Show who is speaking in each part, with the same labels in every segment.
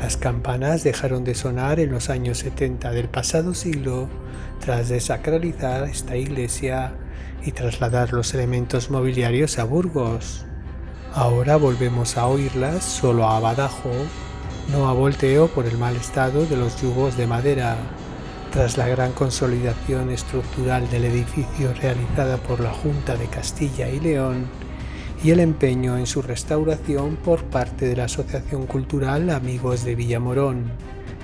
Speaker 1: Las campanas dejaron de sonar en los años 70 del pasado siglo tras desacralizar esta iglesia y trasladar los elementos mobiliarios a Burgos. Ahora volvemos a oírlas solo a Badajo, no a volteo por el mal estado de los yugos de madera. Tras la gran consolidación estructural del edificio realizada por la Junta de Castilla y León y el empeño en su restauración por parte de la Asociación Cultural Amigos de Villamorón,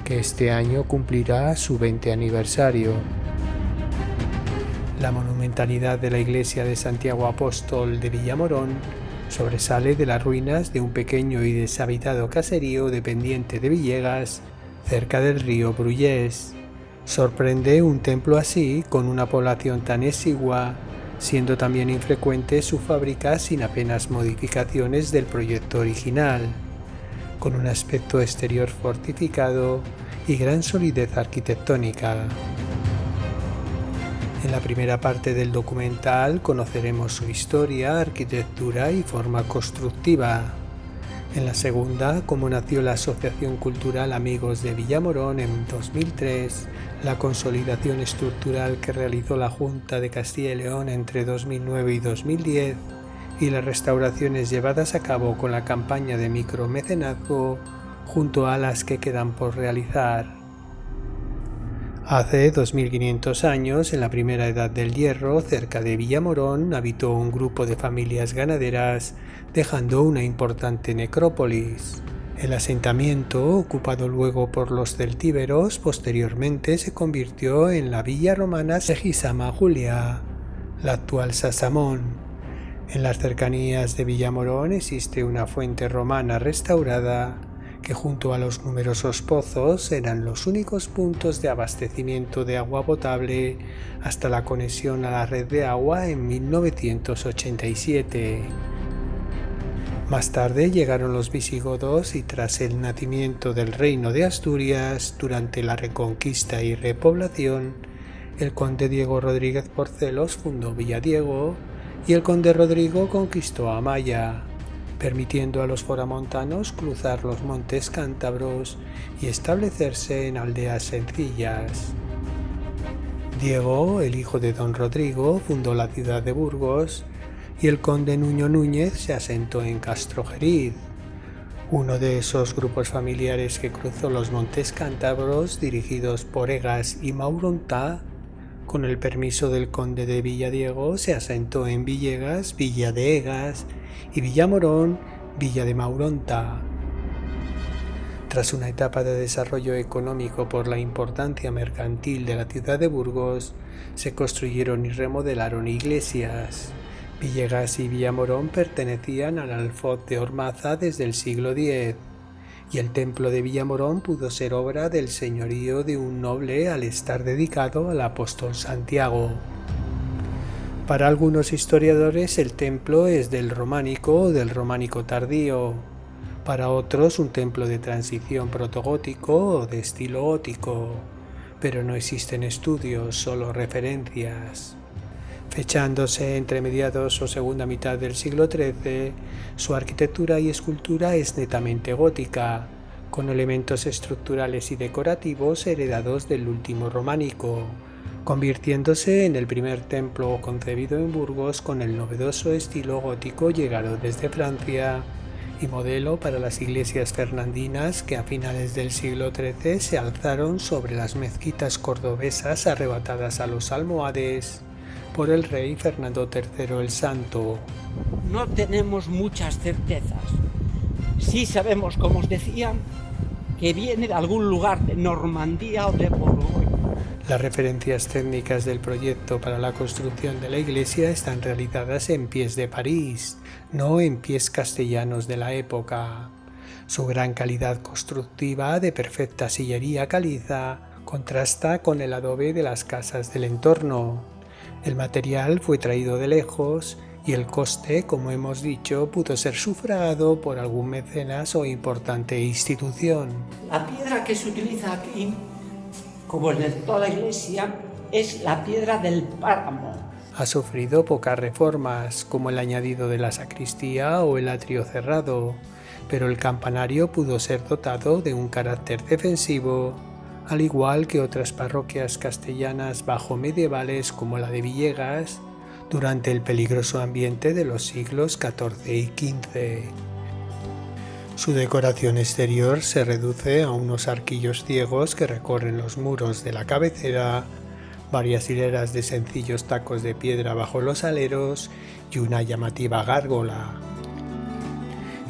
Speaker 1: que este año cumplirá su 20 aniversario. La monumentalidad de la iglesia de Santiago Apóstol de Villamorón sobresale de las ruinas de un pequeño y deshabitado caserío dependiente de Villegas, cerca del río Bruyés. Sorprende un templo así, con una población tan exigua, siendo también infrecuente su fábrica sin apenas modificaciones del proyecto original, con un aspecto exterior fortificado y gran solidez arquitectónica. En la primera parte del documental conoceremos su historia, arquitectura y forma constructiva. En la segunda, cómo nació la Asociación Cultural Amigos de Villamorón en 2003, la consolidación estructural que realizó la Junta de Castilla y León entre 2009 y 2010 y las restauraciones llevadas a cabo con la campaña de micromecenazgo junto a las que quedan por realizar. Hace 2500 años, en la primera edad del hierro, cerca de Villamorón, habitó un grupo de familias ganaderas, dejando una importante necrópolis. El asentamiento, ocupado luego por los celtíberos, posteriormente se convirtió en la villa romana Segisama Julia, la actual Sasamón. En las cercanías de Villamorón existe una fuente romana restaurada, que junto a los numerosos pozos eran los únicos puntos de abastecimiento de agua potable hasta la conexión a la red de agua en 1987. Más tarde llegaron los visigodos y tras el nacimiento del Reino de Asturias, durante la Reconquista y repoblación, el conde Diego Rodríguez Porcelos fundó Villadiego y el conde Rodrigo conquistó Amaya, permitiendo a los foramontanos cruzar los montes cántabros y establecerse en aldeas sencillas. Diego, el hijo de don Rodrigo, fundó la ciudad de Burgos y el conde Nuño Núñez se asentó en Castrojeriz, uno de esos grupos familiares que cruzó los montes cántabros dirigidos por Egas y Mauronta. Con el permiso del conde de Villadiego se asentó en Villegas, Villa de Egas y Villamorón, Villa de Mauronta. Tras una etapa de desarrollo económico por la importancia mercantil de la ciudad de Burgos, se construyeron y remodelaron iglesias. Villegas y Villamorón pertenecían al alfoz de Ormaza desde el siglo X, y el templo de Villamorón pudo ser obra del señorío de un noble al estar dedicado al apóstol Santiago. Para algunos historiadores el templo es del románico o del románico tardío, para otros un templo de transición protogótico o de estilo gótico, pero no existen estudios, solo referencias. Fechándose entre mediados o segunda mitad del siglo XIII, su arquitectura y escultura es netamente gótica, con elementos estructurales y decorativos heredados del último románico, convirtiéndose en el primer templo concebido en Burgos con el novedoso estilo gótico llegado desde Francia y modelo para las iglesias fernandinas que a finales del siglo XIII se alzaron sobre las mezquitas cordobesas arrebatadas a los almohades por el rey Fernando III el Santo.
Speaker 2: No tenemos muchas certezas. Sí sabemos, como os decía, que viene de algún lugar de Normandía o de Borgoña.
Speaker 1: Las referencias técnicas del proyecto para la construcción de la iglesia están realizadas en pies de París, no en pies castellanos de la época. Su gran calidad constructiva de perfecta sillería caliza contrasta con el adobe de las casas del entorno. El material fue traído de lejos y el coste, como hemos dicho, pudo ser sufragado por algún mecenas o importante institución.
Speaker 2: La piedra que se utiliza aquí, como en toda la iglesia, es la piedra del páramo.
Speaker 1: Ha sufrido pocas reformas, como el añadido de la sacristía o el atrio cerrado, pero el campanario pudo ser dotado de un carácter defensivo, al igual que otras parroquias castellanas bajo medievales como la de Villegas, durante el peligroso ambiente de los siglos XIV y XV. Su decoración exterior se reduce a unos arquillos ciegos que recorren los muros de la cabecera, varias hileras de sencillos tacos de piedra bajo los aleros y una llamativa gárgola.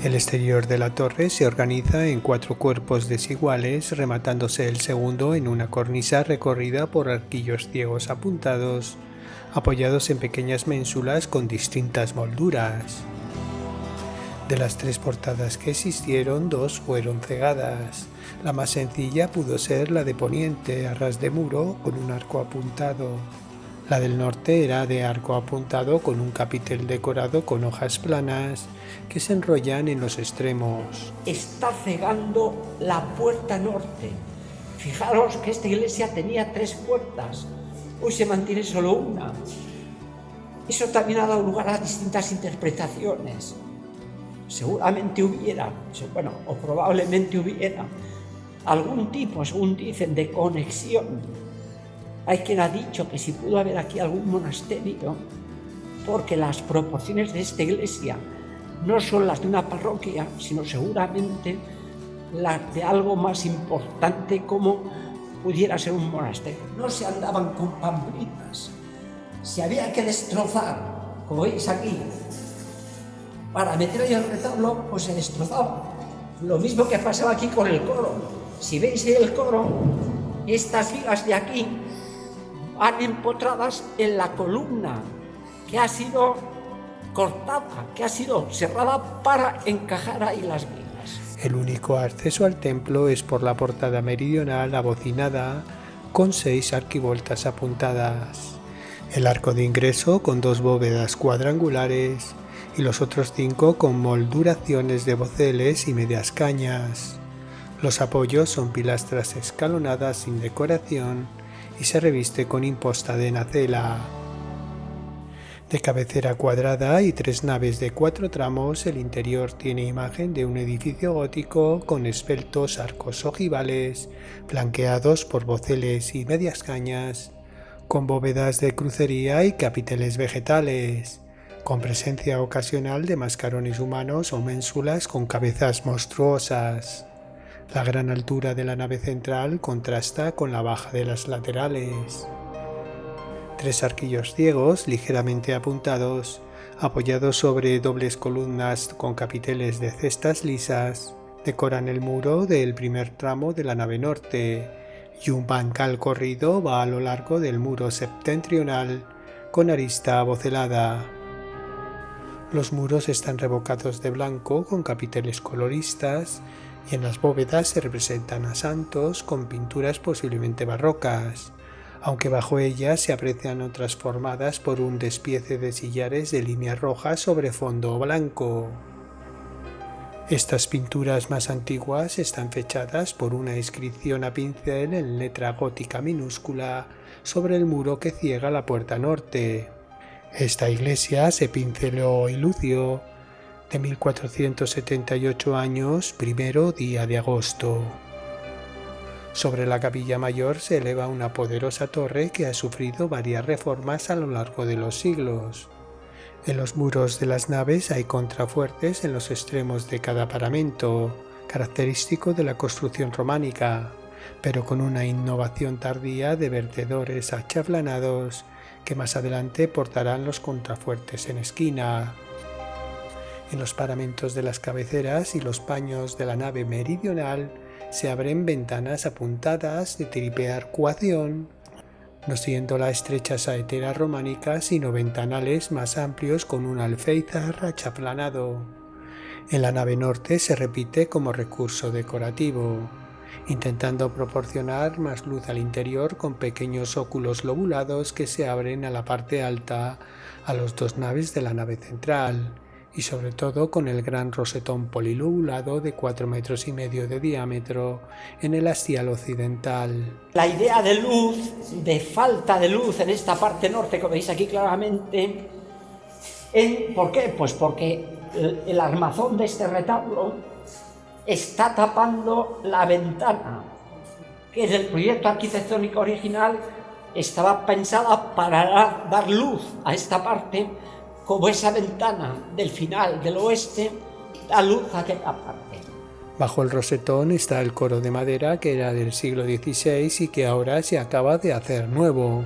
Speaker 1: El exterior de la torre se organiza en 4 cuerpos desiguales, rematándose el segundo en una cornisa recorrida por arquillos ciegos apuntados, apoyados en pequeñas ménsulas con distintas molduras. De las 3 portadas que existieron, 2 fueron cegadas. La más sencilla pudo ser la de poniente, a ras de muro, con un arco apuntado. La del norte era de arco apuntado con un capitel decorado con hojas planas que se enrollan en los extremos.
Speaker 2: Está cegando la puerta norte. Fijaros que esta iglesia tenía 3 puertas. Hoy se mantiene solo una. Eso también ha dado lugar a distintas interpretaciones. Seguramente hubiera, o probablemente hubiera, algún tipo, según dicen, de conexión. Hay quien ha dicho que si pudo haber aquí algún monasterio, porque las proporciones de esta iglesia no son las de una parroquia, sino seguramente las de algo más importante como pudiera ser un monasterio. No se andaban con pamplinas, si había que destrozar, como veis aquí, para meter ahí el retablo, pues se destrozaba. Lo mismo que pasaba aquí con el coro. Si veis el coro, estas vigas de aquí van empotradas en la columna que ha sido cortada, que ha sido cerrada para encajar ahí las vigas.
Speaker 1: El único acceso al templo es por la portada meridional abocinada con 6 arquivoltas apuntadas. El arco de ingreso con 2 bóvedas cuadrangulares y los otros 5 con molduraciones de doceles y medias cañas. Los apoyos son pilastras escalonadas sin decoración y se reviste con imposta de nacela. De cabecera cuadrada y 3 naves de 4 tramos, el interior tiene imagen de un edificio gótico con esbeltos arcos ojivales, flanqueados por doceles y medias cañas, con bóvedas de crucería y capiteles vegetales, con presencia ocasional de mascarones humanos o ménsulas con cabezas monstruosas. La gran altura de la nave central contrasta con la baja de las laterales. 3 arquillos ciegos, ligeramente apuntados, apoyados sobre dobles columnas con capiteles de cestas lisas, decoran el muro del primer tramo de la nave norte, y un bancal corrido va a lo largo del muro septentrional, con arista abocelada. Los muros están revocados de blanco con capiteles coloristas, y en las bóvedas se representan a santos con pinturas posiblemente barrocas, aunque bajo ellas se aprecian otras formadas por un despiece de sillares de líneas rojas sobre fondo blanco. Estas pinturas más antiguas están fechadas por una inscripción a pincel en letra gótica minúscula sobre el muro que ciega la puerta norte. Esta iglesia se pinceló y lució de 1478 años, primero día de agosto. Sobre la capilla mayor se eleva una poderosa torre que ha sufrido varias reformas a lo largo de los siglos. En los muros de las naves hay contrafuertes en los extremos de cada paramento, característico de la construcción románica, pero con una innovación tardía de vertedores achaflanados que más adelante portarán los contrafuertes en esquina. En los paramentos de las cabeceras y los paños de la nave meridional se abren ventanas apuntadas de triple arcuación, no siendo la estrecha saetera románica, sino ventanales más amplios con un alféizar achaplanado. En la nave norte se repite como recurso decorativo, intentando proporcionar más luz al interior con pequeños óculos lobulados que se abren a la parte alta a las 2 naves de la nave central, y sobre todo con el gran rosetón polilobulado de 4,5 metros de diámetro en el hastial occidental.
Speaker 2: La idea de luz, de falta de luz en esta parte norte, como veis aquí claramente, ¿por qué? Pues porque el armazón de este retablo está tapando la ventana, que en el proyecto arquitectónico original estaba pensada para dar luz a esta parte, como esa ventana del final del oeste da luz a aquella parte.
Speaker 1: Bajo el rosetón está el coro de madera que era del siglo XVI y que ahora se acaba de hacer nuevo.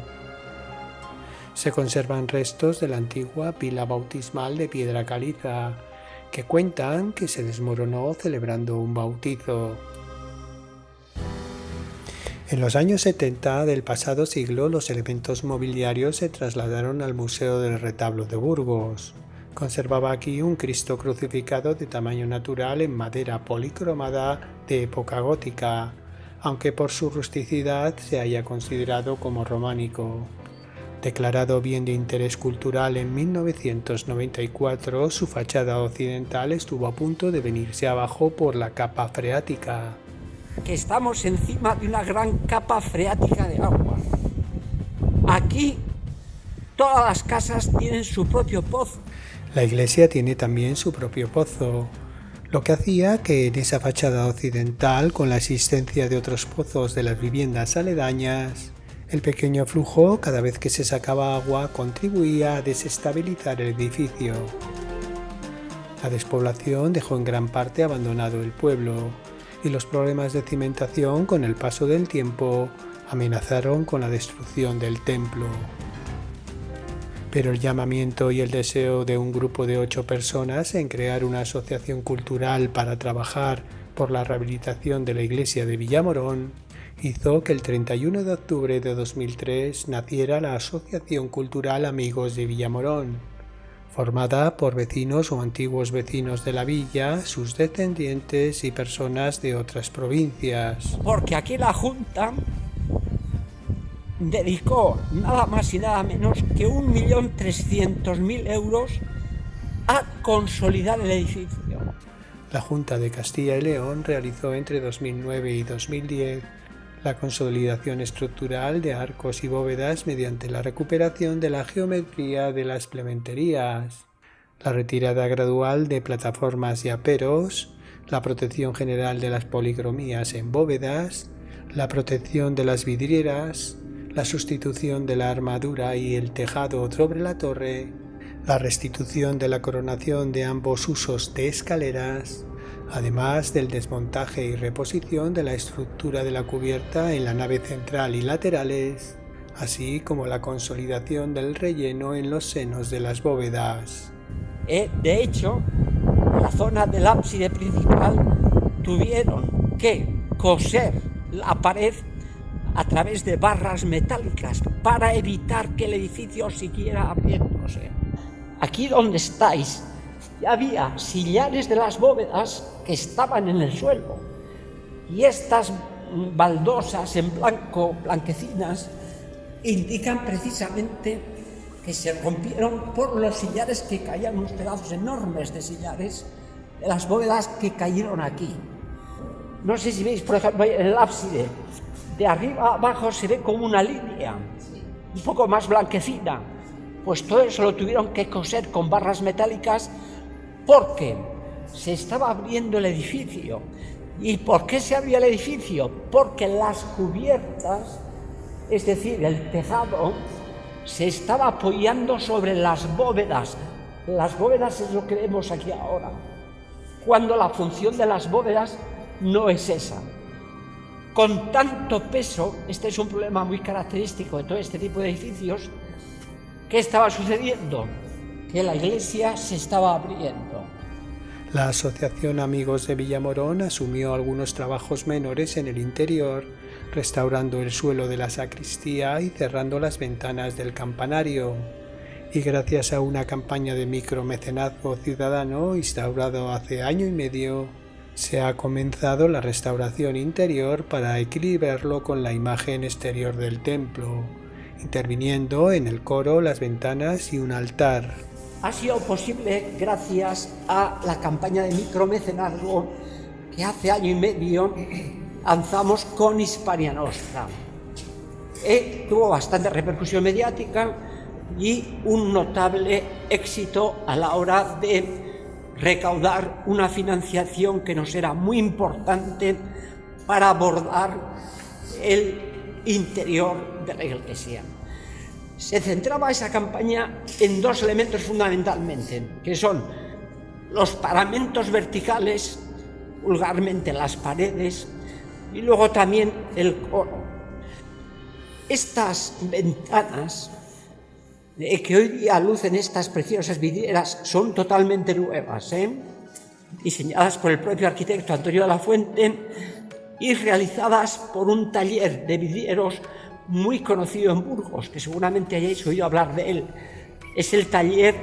Speaker 1: Se conservan restos de la antigua pila bautismal de piedra caliza, que cuentan que se desmoronó celebrando un bautizo. En los años 70 del pasado siglo, los elementos mobiliarios se trasladaron al Museo del Retablo de Burgos. Conservaba aquí un Cristo crucificado de tamaño natural en madera policromada de época gótica, aunque por su rusticidad se haya considerado como románico. Declarado bien de interés cultural en 1994, su fachada occidental estuvo a punto de venirse abajo por la capa freática.
Speaker 2: Que estamos encima de una gran capa freática de agua. Aquí todas las casas tienen su propio pozo.
Speaker 1: La iglesia tiene también su propio pozo, lo que hacía que en esa fachada occidental, con la existencia de otros pozos de las viviendas aledañas, el pequeño flujo, cada vez que se sacaba agua, contribuía a desestabilizar el edificio. La despoblación dejó en gran parte abandonado el pueblo, y los problemas de cimentación con el paso del tiempo amenazaron con la destrucción del templo. Pero el llamamiento y el deseo de un grupo de 8 personas en crear una asociación cultural para trabajar por la rehabilitación de la iglesia de Villamorón hizo que el 31 de octubre de 2003 naciera la Asociación Cultural Amigos de Villamorón, formada por vecinos o antiguos vecinos de la villa, sus descendientes y personas de otras provincias.
Speaker 2: Porque aquí la Junta dedicó nada más y nada menos que 1.300.000 euros a consolidar el edificio.
Speaker 1: La Junta de Castilla y León realizó entre 2009 y 2010 la consolidación estructural de arcos y bóvedas mediante la recuperación de la geometría de las plementerías, la retirada gradual de plataformas y aperos, la protección general de las policromías en bóvedas, la protección de las vidrieras, la sustitución de la armadura y el tejado sobre la torre, la restitución de la coronación de ambos usos de escaleras, además del desmontaje y reposición de la estructura de la cubierta en la nave central y laterales, así como la consolidación del relleno en los senos de las bóvedas.
Speaker 2: De hecho, en la zona del ábside principal tuvieron que coser la pared a través de barras metálicas para evitar que el edificio siguiera abriéndose. Aquí donde estáis ya había sillares de las bóvedas que estaban en el suelo, y estas baldosas en blanco, blanquecinas, indican precisamente que se rompieron por los sillares que caían, unos pedazos enormes de sillares de las bóvedas que cayeron aquí. No sé si veis, por ejemplo, en el ábside, de arriba a abajo se ve como una línea, un poco más blanquecina. Pues todo eso lo tuvieron que coser con barras metálicas porque se estaba abriendo el edificio. ¿Y por qué se abría el edificio? Porque las cubiertas, es decir, el tejado, se estaba apoyando sobre las bóvedas. Las bóvedas es lo que vemos aquí ahora, cuando la función de las bóvedas no es esa. Con tanto peso, este es un problema muy característico de todo este tipo de edificios. ¿Qué estaba sucediendo? Que la iglesia se estaba abriendo.
Speaker 1: La Asociación Amigos de Villamorón asumió algunos trabajos menores en el interior, restaurando el suelo de la sacristía y cerrando las ventanas del campanario. Y gracias a una campaña de micromecenazgo ciudadano instaurado hace año y medio, se ha comenzado la restauración interior para equilibrarlo con la imagen exterior del templo, interviniendo en el coro, las ventanas y un altar.
Speaker 2: Ha sido posible gracias a la campaña de micromecenazgo que hace año y medio lanzamos con Hispania Nostra. Tuvo bastante repercusión mediática y un notable éxito a la hora de recaudar una financiación que nos era muy importante para abordar el interior de la iglesia. Se centraba esa campaña en dos elementos fundamentalmente, que son los paramentos verticales, vulgarmente las paredes, y luego también el coro. Estas ventanas que hoy día lucen estas preciosas vidrieras son totalmente nuevas, diseñadas por el propio arquitecto Antonio de la Fuente y realizadas por un taller de vidrieros muy conocido en Burgos, que seguramente hayáis oído hablar de él. Es el taller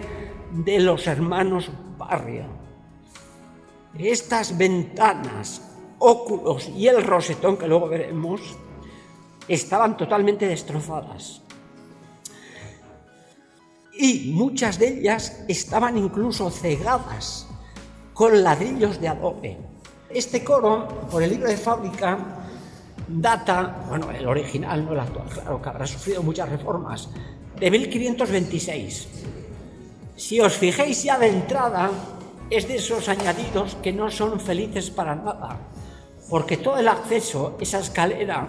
Speaker 2: de los hermanos Barrio. Estas ventanas, óculos y el rosetón, que luego veremos, estaban totalmente destrozadas. Y muchas de ellas estaban incluso cegadas con ladrillos de adobe. Este coro, por el libro de fábrica, data, bueno, el original, no el actual, claro, que habrá sufrido muchas reformas, de 1526. Si os fijáis ya de entrada, es de esos añadidos que no son felices para nada, porque todo el acceso, esa escalera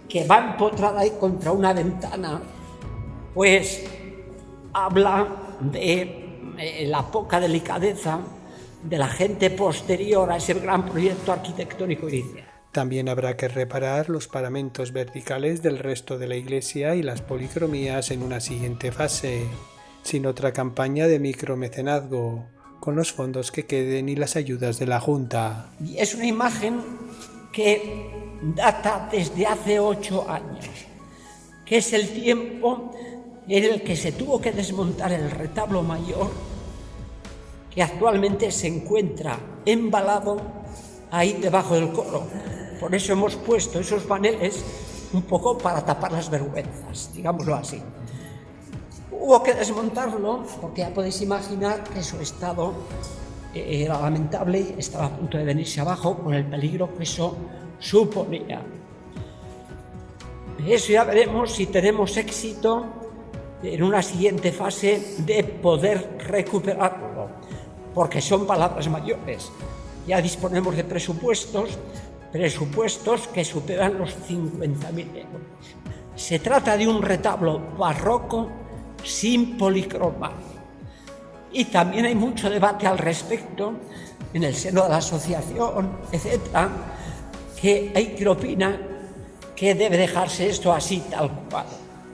Speaker 2: que va empotrada ahí contra una ventana, pues habla de la poca delicadeza de la gente posterior a ese gran proyecto arquitectónico inicial.
Speaker 1: También habrá que reparar los paramentos verticales del resto de la iglesia y las policromías en una siguiente fase, sin otra campaña de micromecenazgo, con los fondos que queden y las ayudas de la Junta.
Speaker 2: Y es una imagen que data desde hace 8 años, que es el tiempo en el que se tuvo que desmontar el retablo mayor, que actualmente se encuentra embalado ahí debajo del coro. Por eso hemos puesto esos paneles un poco para tapar las vergüenzas, digámoslo así. Hubo que desmontarlo porque ya podéis imaginar que su estado era lamentable y estaba a punto de venirse abajo con el peligro que eso suponía. De eso ya veremos si tenemos éxito en una siguiente fase de poder recuperarlo, porque son palabras mayores. Ya disponemos de presupuestos que superan los 50.000 euros. Se trata de un retablo barroco sin policromar. Y también hay mucho debate al respecto en el seno de la asociación, etcétera, que hay que opinar que debe dejarse esto así, tal cual.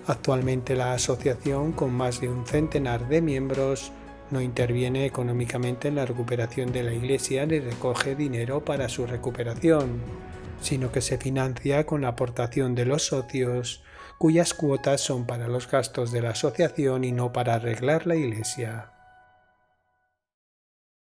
Speaker 1: Actualmente la asociación, con más de un centenar de miembros, no interviene económicamente en la recuperación de la iglesia ni recoge dinero para su recuperación, sino que se financia con la aportación de los socios, cuyas cuotas son para los gastos de la asociación y no para arreglar la iglesia.